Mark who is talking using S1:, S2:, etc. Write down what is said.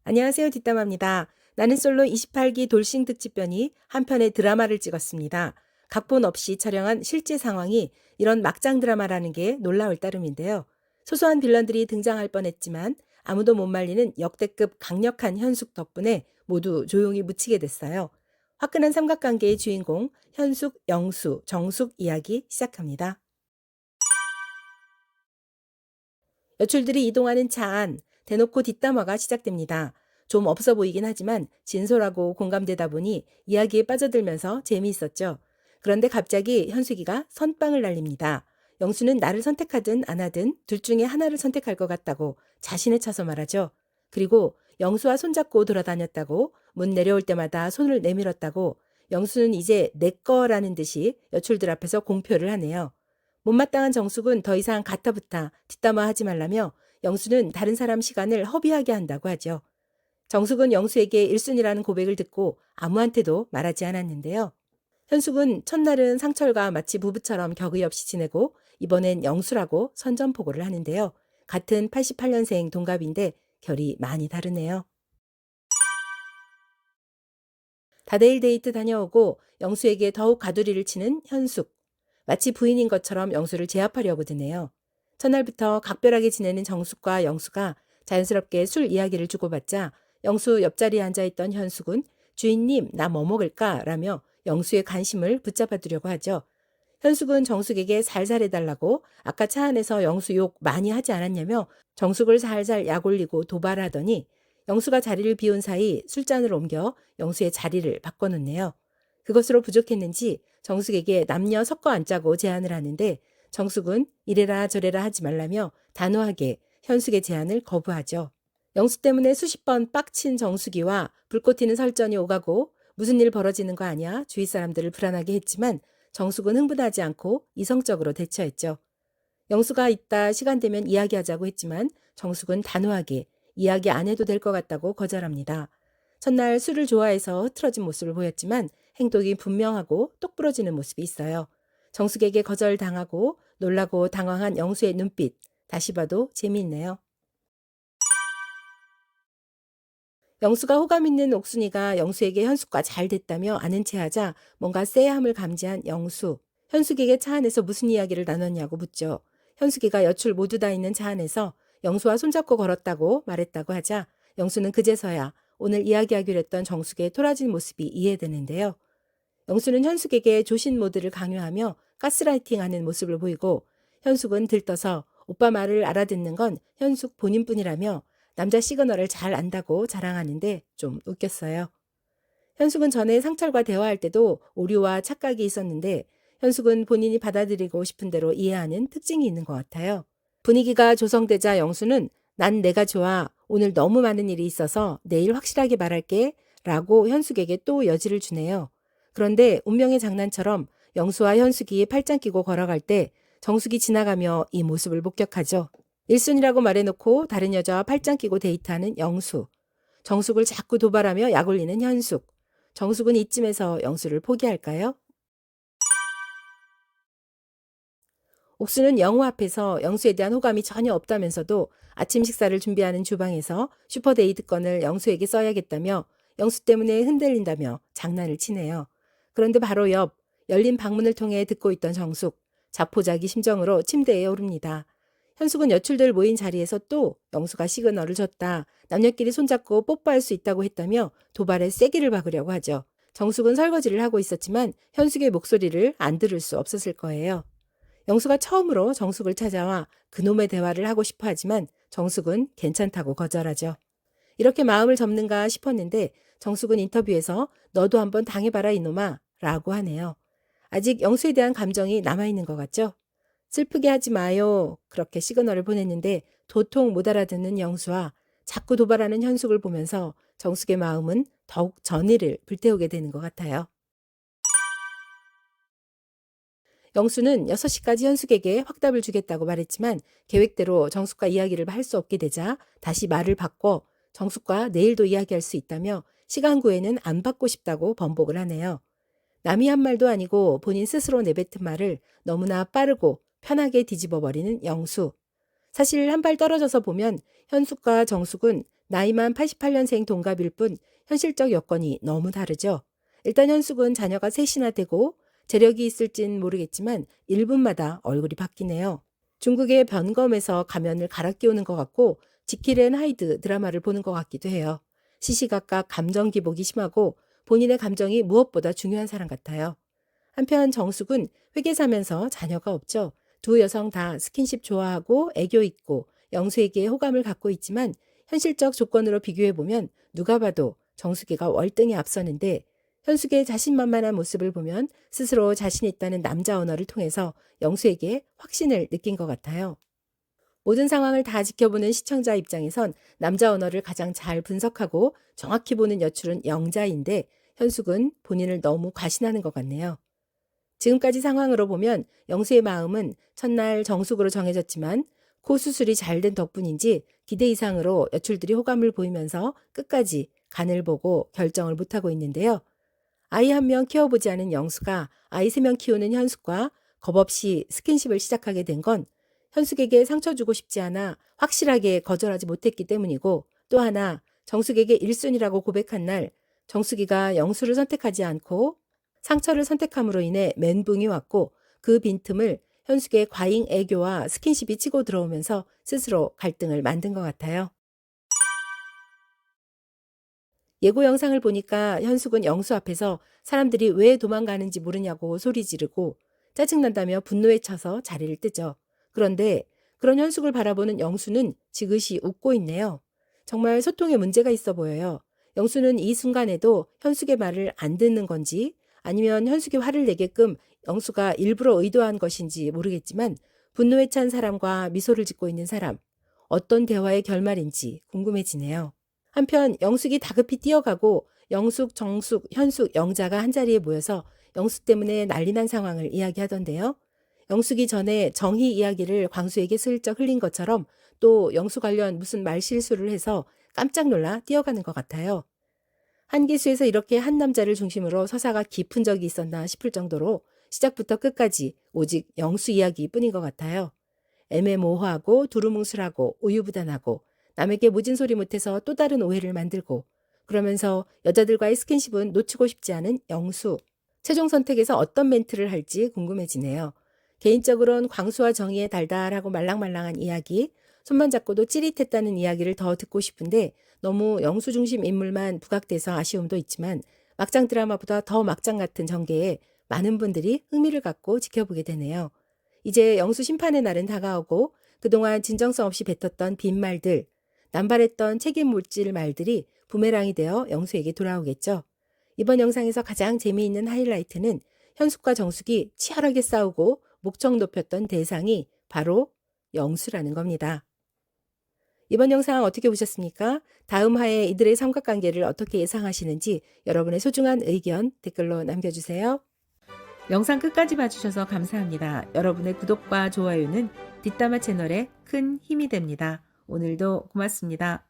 S1: 안녕하세요. 뒷담화입니다. 나는 솔로 28기 돌싱 특집편이 한 편의 드라마를 찍었습니다. 각본 없이 촬영한 실제 상황이 이런 막장 드라마라는 게 놀라울 따름인데요. 소소한 빌런들이 등장할 뻔했지만 아무도 못 말리는 역대급 강력한 현숙 덕분에 모두 조용히 묻히게 됐어요. 화끈한 삼각관계의 주인공 현숙, 영수, 정숙 이야기 시작합니다. 여출들이 이동하는 차 안, 대놓고 뒷담화가 시작됩니다. 좀 없어 보이긴 하지만 진솔하고 공감되다 보니 이야기에 빠져들면서 재미있었죠. 그런데 갑자기 현숙이가 선빵을 날립니다. 영수는 나를 선택하든 안 하든 둘 중에 하나를 선택할 것 같다고 자신에 차서 말하죠. 그리고 영수와 손잡고 돌아다녔다고, 문 내려올 때마다 손을 내밀었다고, 영수는 이제 내 거라는 듯이 여출들 앞에서 공표를 하네요. 못마땅한 정숙은 더 이상 가타부타 뒷담화하지 말라며 영수는 다른 사람 시간을 허비하게 한다고 하죠. 정숙은 영수에게 1순위라는 고백을 듣고 아무한테도 말하지 않았는데요. 현숙은 첫날은 상철과 마치 부부처럼 격의 없이 지내고 이번엔 영수라고 선전포고를 하는데요. 같은 88년생 동갑인데 결이 많이 다르네요. 다대일 데이트 다녀오고 영수에게 더욱 가두리를 치는 현숙. 마치 부인인 것처럼 영수를 제압하려고 드네요. 첫날부터 각별하게 지내는 정숙과 영수가 자연스럽게 술 이야기를 주고받자 영수 옆자리에 앉아있던 현숙은 주인님 나 뭐 먹을까? 라며 영수의 관심을 붙잡아 두려고 하죠. 현숙은 정숙에게 살살 해달라고 아까 차 안에서 영수 욕 많이 하지 않았냐며 정숙을 살살 약올리고 도발하더니 영수가 자리를 비운 사이 술잔을 옮겨 영수의 자리를 바꿔놓네요. 그것으로 부족했는지 정숙에게 남녀 섞어 앉자고 제안을 하는데 정숙은 이래라 저래라 하지 말라며 단호하게 현숙의 제안을 거부하죠. 영수 때문에 수십 번 빡친 정숙이와 불꽃 튀는 설전이 오가고 무슨 일 벌어지는 거 아니야 주위 사람들을 불안하게 했지만 정숙은 흥분하지 않고 이성적으로 대처했죠. 영수가 이따 시간 되면 이야기하자고 했지만 정숙은 단호하게 이야기 안 해도 될 것 같다고 거절합니다. 첫날 술을 좋아해서 흐트러진 모습을 보였지만 행동이 분명하고 똑부러지는 모습이 있어요. 정숙에게 거절당하고 놀라고 당황한 영수의 눈빛, 다시 봐도 재미있네요. 영수가 호감 있는 옥순이가 영수에게 현숙과 잘 됐다며 아는 체하자 뭔가 쎄함을 감지한 영수. 현숙에게 차 안에서 무슨 이야기를 나눴냐고 묻죠. 현숙이가 여출 모두 다 있는 차 안에서 영수와 손잡고 걸었다고 말했다고 하자 영수는 그제서야 오늘 이야기하기로 했던 정숙의 토라진 모습이 이해되는데요. 영수는 현숙에게 조신 모드를 강요하며 가스라이팅하는 모습을 보이고 현숙은 들떠서 오빠 말을 알아듣는 건 현숙 본인뿐이라며 남자 시그널을 잘 안다고 자랑하는데 좀 웃겼어요. 현숙은 전에 상철과 대화할 때도 오류와 착각이 있었는데 현숙은 본인이 받아들이고 싶은 대로 이해하는 특징이 있는 것 같아요. 분위기가 조성되자 영수는 난 내가 좋아. 오늘 너무 많은 일이 있어서 내일 확실하게 말할게. 라고 현숙에게 또 여지를 주네요. 그런데 운명의 장난처럼 영수와 현숙이 팔짱 끼고 걸어갈 때 정숙이 지나가며 이 모습을 목격하죠. 일순이라고 말해놓고 다른 여자와 팔짱 끼고 데이트하는 영수. 정숙을 자꾸 도발하며 약올리는 현숙. 정숙은 이쯤에서 영수를 포기할까요? 옥수는 영호 앞에서 영수에 대한 호감이 전혀 없다면서도 아침 식사를 준비하는 주방에서 슈퍼데이트권을 영수에게 써야겠다며 영수 때문에 흔들린다며 장난을 치네요. 그런데 바로 옆 열린 방문을 통해 듣고 있던 정숙. 자포자기 심정으로 침대에 오릅니다. 현숙은 여출들 모인 자리에서 또 영수가 시그널을 줬다. 남녀끼리 손잡고 뽀뽀할 수 있다고 했다며 도발에 세기를 박으려고 하죠. 정숙은 설거지를 하고 있었지만 현숙의 목소리를 안 들을 수 없었을 거예요. 영수가 처음으로 정숙을 찾아와 그놈의 대화를 하고 싶어 하지만 정숙은 괜찮다고 거절하죠. 이렇게 마음을 접는가 싶었는데 정숙은 인터뷰에서 너도 한번 당해봐라 이놈아 라고 하네요. 아직 영수에 대한 감정이 남아있는 것 같죠? 슬프게 하지 마요. 그렇게 시그널을 보냈는데 도통 못 알아듣는 영수와 자꾸 도발하는 현숙을 보면서 정숙의 마음은 더욱 전의를 불태우게 되는 것 같아요. 영수는 6시까지 현숙에게 확답을 주겠다고 말했지만 계획대로 정숙과 이야기를 할 수 없게 되자 다시 말을 바꿔 정숙과 내일도 이야기할 수 있다며 시간 구애는 안 받고 싶다고 번복을 하네요. 남이 한 말도 아니고 본인 스스로 내뱉은 말을 너무나 빠르고 편하게 뒤집어버리는 영수. 사실 한 발 떨어져서 보면 현숙과 정숙은 나이만 88년생 동갑일 뿐 현실적 여건이 너무 다르죠. 일단 현숙은 자녀가 셋이나 되고 재력이 있을진 모르겠지만 1분마다 얼굴이 바뀌네요. 중국의 변검에서 가면을 갈아 끼우는 것 같고 지킬 앤 하이드 드라마를 보는 것 같기도 해요. 시시각각 감정 기복이 심하고 본인의 감정이 무엇보다 중요한 사람 같아요. 한편 정숙은 회계사면서 자녀가 없죠. 두 여성 다 스킨십 좋아하고 애교 있고 영수에게 호감을 갖고 있지만 현실적 조건으로 비교해보면 누가 봐도 정숙이가 월등히 앞서는데 현숙의 자신만만한 모습을 보면 스스로 자신 있다는 남자 언어를 통해서 영수에게 확신을 느낀 것 같아요. 모든 상황을 다 지켜보는 시청자 입장에선 남자 언어를 가장 잘 분석하고 정확히 보는 여출은 영자인데 현숙은 본인을 너무 과신하는 것 같네요. 지금까지 상황으로 보면 영수의 마음은 첫날 정숙으로 정해졌지만 코 수술이 잘 된 덕분인지 기대 이상으로 여출들이 호감을 보이면서 끝까지 간을 보고 결정을 못하고 있는데요. 아이 한 명 키워보지 않은 영수가 아이 3명 키우는 현숙과 겁없이 스킨십을 시작하게 된 건 현숙에게 상처 주고 싶지 않아 확실하게 거절하지 못했기 때문이고 또 하나 정숙에게 1순위라고 고백한 날 정숙이가 영수를 선택하지 않고 상처를 선택함으로 인해 멘붕이 왔고 그 빈틈을 현숙의 과잉 애교와 스킨십이 치고 들어오면서 스스로 갈등을 만든 것 같아요. 예고 영상을 보니까 현숙은 영수 앞에서 사람들이 왜 도망가는지 모르냐고 소리 지르고 짜증난다며 분노에 차서 자리를 뜨죠. 그런데 그런 현숙을 바라보는 영수는 지그시 웃고 있네요. 정말 소통에 문제가 있어 보여요. 영수는 이 순간에도 현숙의 말을 안 듣는 건지 아니면 현숙이 화를 내게끔 영수가 일부러 의도한 것인지 모르겠지만 분노에 찬 사람과 미소를 짓고 있는 사람, 어떤 대화의 결말인지 궁금해지네요. 한편 영숙이 다급히 뛰어가고 영숙, 정숙, 현숙, 영자가 한자리에 모여서 영숙 때문에 난리난 상황을 이야기하던데요. 영숙이 전에 정희 이야기를 광수에게 슬쩍 흘린 것처럼 또 영수 관련 무슨 말실수를 해서 깜짝 놀라 뛰어가는 것 같아요. 한기수에서 이렇게 한 남자를 중심으로 서사가 깊은 적이 있었나 싶을 정도로 시작부터 끝까지 오직 영수 이야기뿐인 것 같아요. 애매모호하고 두루뭉술하고 우유부단하고 남에게 모진 소리 못해서 또 다른 오해를 만들고 그러면서 여자들과의 스킨십은 놓치고 싶지 않은 영수. 최종 선택에서 어떤 멘트를 할지 궁금해지네요. 개인적으로는 광수와 정의의 달달하고 말랑말랑한 이야기, 손만 잡고도 찌릿했다는 이야기를 더 듣고 싶은데 너무 영수 중심 인물만 부각돼서 아쉬움도 있지만 막장 드라마보다 더 막장 같은 전개에 많은 분들이 흥미를 갖고 지켜보게 되네요. 이제 영수 심판의 날은 다가오고 그동안 진정성 없이 뱉었던 빈말들, 남발했던 책임 물질 말들이 부메랑이 되어 영수에게 돌아오겠죠. 이번 영상에서 가장 재미있는 하이라이트는 현숙과 정숙이 치열하게 싸우고 목청 높였던 대상이 바로 영수라는 겁니다. 이번 영상 어떻게 보셨습니까? 다음 화에 이들의 삼각관계를 어떻게 예상하시는지 여러분의 소중한 의견 댓글로 남겨주세요. 영상 끝까지 봐주셔서 감사합니다. 여러분의 구독과 좋아요는 뒷담화 채널에 큰 힘이 됩니다. 오늘도 고맙습니다.